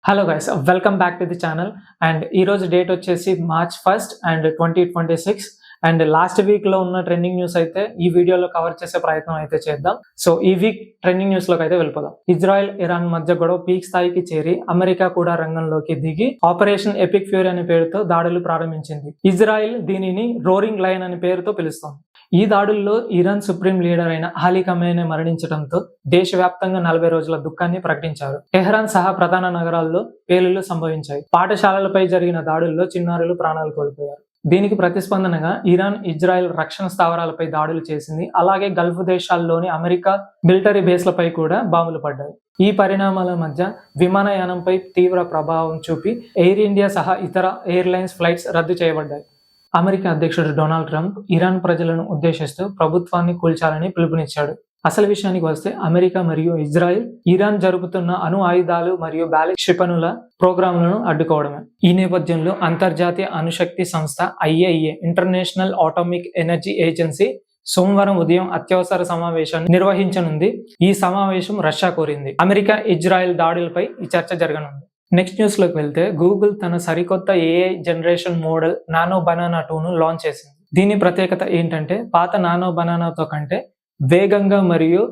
Hello guys, welcome back to the channel. And ఈ రోజు date వచ్చేసి March 1st and 2026. And last week లో ఉన్న ట్రెండింగ్ న్యూస్ అయితే ఈ వీడియోలో కవర్ చేసే ప్రయత్నం అయితే చేద్దాం. సో ఈ వీక్ ట్రెండింగ్ న్యూస్ లోకి అయితే వెళ్ళిపోదాం. ఇజ్రాయెల్ ఇరాన్ మధ్య గొడవ పీక్ స్థాయికి చేరి అమెరికా కూడా రంగంలోకి దిగి ఆపరేషన్ ఎపిక్ ఫ్యూరీ అనే పేరుతో దాడులు ప్రారంభించింది. ఇజ్రాయెల్ దీనిని రోరింగ్ లయన్ అనే పేరుతో పిలుస్తోంది. ఈ దాడుల్లో ఇరాన్ సుప్రీం లీడర్ అయిన అలీ ఖమేనీ మరణించడంతో దేశవ్యాప్తంగా 40 రోజుల దుఃఖాన్ని ప్రకటించారు. టెహ్రాన్ సహా ప్రధాన నగరాల్లో పేలుళ్లు సంభవించాయి. పాఠశాలలపై జరిగిన దాడుల్లో చిన్నారులు ప్రాణాలు కోల్పోయారు. దీనికి ప్రతిస్పందనగా ఇరాన్ ఇజ్రాయెల్ రక్షణ స్థావరాలపై దాడులు చేసింది. అలాగే గల్ఫ్ దేశాల్లోని అమెరికా మిలిటరీ బేస్లపై కూడా బాంబులు పడ్డాయి. ఈ పరిణామాల మధ్య విమానయానంపై తీవ్ర ప్రభావం చూపి ఎయిర్ ఇండియా సహా ఇతర ఎయిర్లైన్స్ ఫ్లైట్స్ రద్దు చేయబడ్డాయి. అమెరికా అధ్యక్షుడు డొనాల్డ్ ట్రంప్ ఇరాన్ ప్రజలను ఉద్దేశిస్తూ ప్రభుత్వాన్ని కూల్చాలని పిలుపునిచ్చాడు. అసలు విషయానికి వస్తే అమెరికా మరియు ఇజ్రాయెల్ ఇరాన్ జరుపుతున్న అణు ఆయుధాలు మరియు బ్యాలిస్టిక్ క్షిపణుల ప్రోగ్రాంలను అడ్డుకోవడమే. ఈ నేపథ్యంలో అంతర్జాతీయ అణుశక్తి సంస్థ IAEA international atomic energy agency సోమవారం ఉదయం అత్యవసర సమావేశాన్ని నిర్వహించనుంది. ఈ సమావేశం రష్యా కోరింది. అమెరికా ఇజ్రాయెల్ దాడులపై ఈ చర్చ జరగనుంది. నెక్స్ట్ న్యూస్ లోకి వెళ్తే గూగుల్ తన సరికొత్త AI generation model nano banana 2ను లాంచ్ చేసింది. దీని ప్రత్యేకత ఏంటంటే పాత నానో బనానాతో కంటే వేగంగా మరియు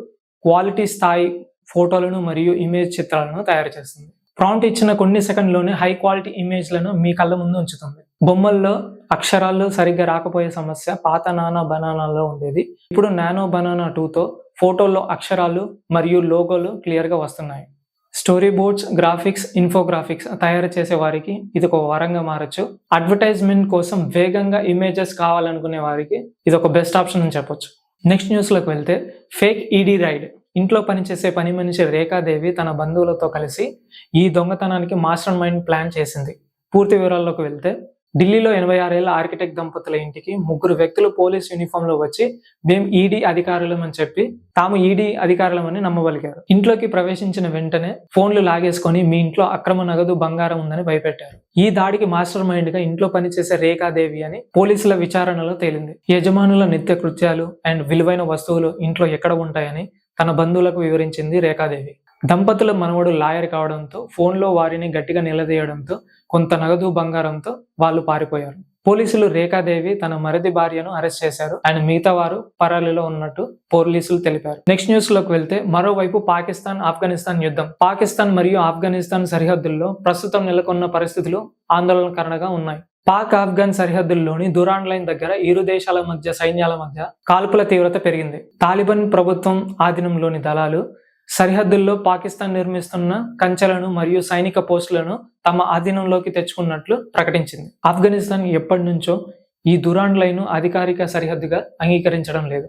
క్వాలిటీ స్థాయి ఫోటోలను మరియు ఇమేజ్ చిత్రాలను తయారు చేస్తుంది. ప్రాంప్ట్ ఇచ్చిన కొన్ని సెకండ్లోనే హై క్వాలిటీ ఇమేజ్లను మీ కళ్ళ ముందు ఉంచుతుంది. బొమ్మల్లో అక్షరాలు సరిగ్గా రాకపోయే సమస్య పాత నానో బనానాలో ఉండేది. ఇప్పుడు నానో బనానా 2తో ఫోటోల్లో అక్షరాలు మరియు లోగోలు క్లియర్గా వస్తున్నాయి. స్టోరీ బోర్డ్స్, గ్రాఫిక్స్, ఇన్ఫోగ్రాఫిక్స్ తయారు చేసే వారికి ఇది ఒక వరంగా మారచ్చు. అడ్వర్టైజ్మెంట్ కోసం వేగంగా ఇమేజెస్ కావాలనుకునే వారికి ఇది ఒక బెస్ట్ ఆప్షన్ అని చెప్పొచ్చు. నెక్స్ట్ న్యూస్ లోకి వెళ్తే ఫేక్ ఈడీ రైడ్. ఇంట్లో పనిచేసే పని మనిషి రేఖాదేవి తన బంధువులతో కలిసి ఈ దొంగతనానికి మాస్టర్ మైండ్ ప్లాన్ చేసింది. పూర్తి వివరాల్లోకి వెళ్తే ఢిల్లీలో 86 ఏళ్ల ఆర్కిటెక్ట్ దంపతుల ఇంటికి 3 వ్యక్తులు పోలీస్ యూనిఫామ్ లో వచ్చి మేము ఈడీ అధికారులమని చెప్పి తాము ఈడీ అధికారులమని నమ్మబలిగారు. ఇంట్లోకి ప్రవేశించిన వెంటనే ఫోన్లు లాగేసుకొని మీ ఇంట్లో అక్రమ నగదు బంగారం ఉందని భయపెట్టారు. ఈ దాడికి మాస్టర్ మైండ్ గా ఇంట్లో పనిచేసే రేఖాదేవి అని పోలీసుల విచారణలో తేలింది. యజమానుల నిత్య కృత్యాలు అండ్ విలువైన వస్తువులు ఇంట్లో ఎక్కడ ఉంటాయని తన బంధువులకు వివరించింది రేఖాదేవి. దంపతుల మనవడు లాయర్ కావడంతో ఫోన్లో వారిని గట్టిగా నిలదీయడంతో కొంత నగదు బంగారంతో వాళ్ళు పారిపోయారు. పోలీసులు రేఖాదేవి తన మరిది భార్యను అరెస్ట్ చేశారు అండ్ మిగతా వారు పరారీలో ఉన్నట్టు పోలీసులు తెలిపారు. నెక్స్ట్ న్యూస్ లోకి వెళ్తే మరోవైపు పాకిస్తాన్ ఆఫ్ఘనిస్తాన్ యుద్ధం. పాకిస్తాన్ మరియు ఆఫ్ఘనిస్తాన్ సరిహద్దుల్లో ప్రస్తుతం నెలకొన్న పరిస్థితులు ఆందోళనకరంగా ఉన్నాయి. పాక్ ఆఫ్ఘన్ సరిహద్దుల్లోని దురాన్ లైన్ దగ్గర ఇరు దేశాల మధ్య సైన్యాల మధ్య కాల్పుల తీవ్రత పెరిగింది. తాలిబాన్ ప్రభుత్వం ఆధీనంలోని దళాలు సరిహద్దుల్లో పాకిస్తాన్ నిర్మిస్తున్న కంచెలను మరియు సైనిక పోస్టులను తమ ఆధీనంలోకి తెచ్చుకున్నట్లు ప్రకటించింది. ఆఫ్ఘనిస్తాన్ ఎప్పటి నుంచో ఈ దురాన్ లైన్ అధికారిక సరిహద్దుగా అంగీకరించడం లేదు.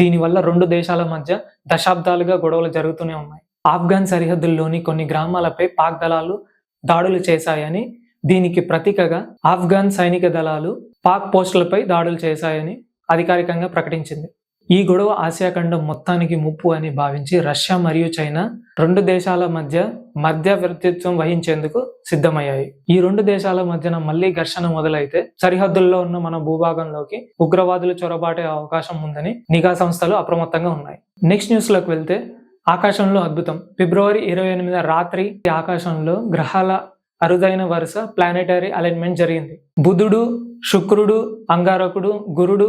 దీనివల్ల 2 దేశాల మధ్య దశాబ్దాలుగా గొడవలు జరుగుతూనే ఉన్నాయి. ఆఫ్ఘన్ సరిహద్దుల్లోని కొన్ని గ్రామాలపై పాక్ దళాలు దాడులు చేశాయని, దీనికి ప్రతీకగా ఆఫ్ఘన్ సైనిక దళాలు పాక్ పోస్టులపై దాడులు చేశాయని అధికారికంగా ప్రకటించింది. ఈ గొడవ ఆసియా ఖండం మొత్తానికి ముప్పు అని భావించి రష్యా మరియు చైనా 2 దేశాల మధ్యవర్తిత్వం వహించేందుకు సిద్ధమయ్యాయి. ఈ 2 దేశాల మధ్యన మళ్లీ ఘర్షణ మొదలైతే సరిహద్దుల్లో ఉన్న మన భూభాగంలోకి ఉగ్రవాదులు చొరబాటే అవకాశం ఉందని నిఘా సంస్థలు అప్రమత్తంగా ఉన్నాయి. నెక్స్ట్ న్యూస్ లోకి వెళ్తే ఆకాశంలో అద్భుతం. ఫిబ్రవరి 28 రాత్రి ఆకాశంలో గ్రహాల అరుదైన వరుస ప్లానెటరీ అలైన్మెంట్ జరిగింది. బుధుడు, శుక్రుడు, అంగారకుడు, గురుడు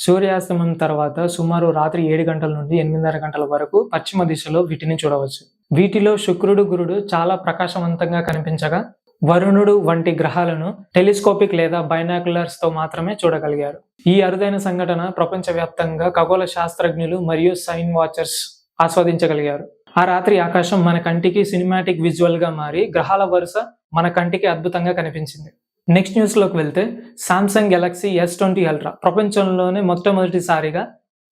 సూర్యాస్తమయం తర్వాత సుమారు రాత్రి 7 గంటల నుండి 8:30 గంటల వరకు పశ్చిమ దిశలో వీటిని చూడవచ్చు. వీటిలో శుక్రుడు, గురుడు చాలా ప్రకాశవంతంగా కనిపించగా వరుణుడు వంటి గ్రహాలను టెలిస్కోపిక్ లేదా బైనాక్యులర్స్ తో మాత్రమే చూడగలిగారు. ఈ అరుదైన సంఘటన ప్రపంచవ్యాప్తంగా ఖగోళ శాస్త్రజ్ఞులు మరియు సైన్ వాచర్స్ ఆస్వాదించగలిగారు. ఆ రాత్రి ఆకాశం మన కంటికి సినిమాటిక్ విజువల్ గా మారి గ్రహాల వరుస మన కంటికి అద్భుతంగా కనిపించింది. నెక్స్ట్ న్యూస్ లోకి వెళ్తే సామ్సంగ్ గెలాక్సీ S20 అల్ట్రా ప్రపంచంలోనే మొట్టమొదటిసారిగా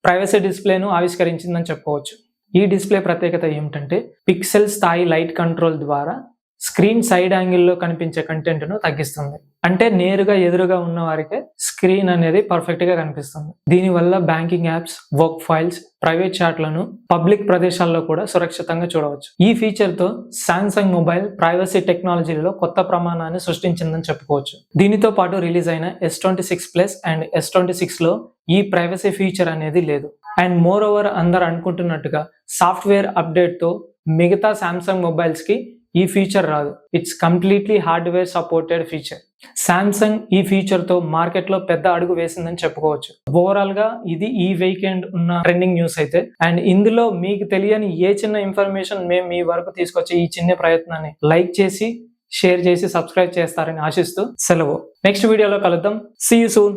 ప్రైవసీ డిస్ప్లేను ఆవిష్కరించిందని చెప్పుకోవచ్చు. ఈ డిస్ప్లే ప్రత్యేకత ఏమిటంటే పిక్సెల్ స్థాయి లైట్ కంట్రోల్ ద్వారా స్క్రీన్ సైడ్ యాంగిల్లో కనిపించే కంటెంట్ ను తగ్గిస్తుంది. అంటే నేరుగా ఎదురుగా ఉన్న వారికే స్క్రీన్ అనేది పర్ఫెక్ట్ గా కనిపిస్తుంది. దీనివల్ల banking apps, work files, private చాట్లను పబ్లిక్ ప్రదేశాల్లో కూడా సురక్షితంగా చూడవచ్చు. ఈ ఫీచర్ తో సామ్సంగ్ మొబైల్ ప్రైవసీ టెక్నాలజీలో కొత్త ప్రమాణాన్ని సృష్టించిందని చెప్పుకోవచ్చు. దీనితో పాటు రిలీజ్ అయిన S26 Plus అండ్ S26 లో ఈ ప్రైవసీ ఫీచర్ అనేది లేదు. అండ్ మోర్ ఓవర్ అందరు అనుకుంటున్నట్టుగా సాఫ్ట్వేర్ అప్డేట్ తో మిగతా సామ్సంగ్ మొబైల్స్ కి ఈ ఫీచర్ రాదు. It's completely hardware supported feature. Samsung ఈ ఫీచర్ తో మార్కెట్ లో పెద్ద అడుగు వేసిందని చెప్పుకోవచ్చు. ఓవరాల్ గా ఇది ఈ వీకెండ్ ఉన్న ట్రెండింగ్ న్యూస్ అయితే. అండ్ ఇందులో మీకు తెలియని ఏ చిన్న ఇన్ఫర్మేషన్ మేము మీ వరకు తీసుకొచ్చే ఈ చిన్న ప్రయత్నాన్ని లైక్ చేసి, షేర్ చేసి, సబ్స్క్రైబ్ చేస్తారని ఆశిస్తూ సెలవు. నెక్స్ట్ వీడియోలో కలుద్దాం. See you soon.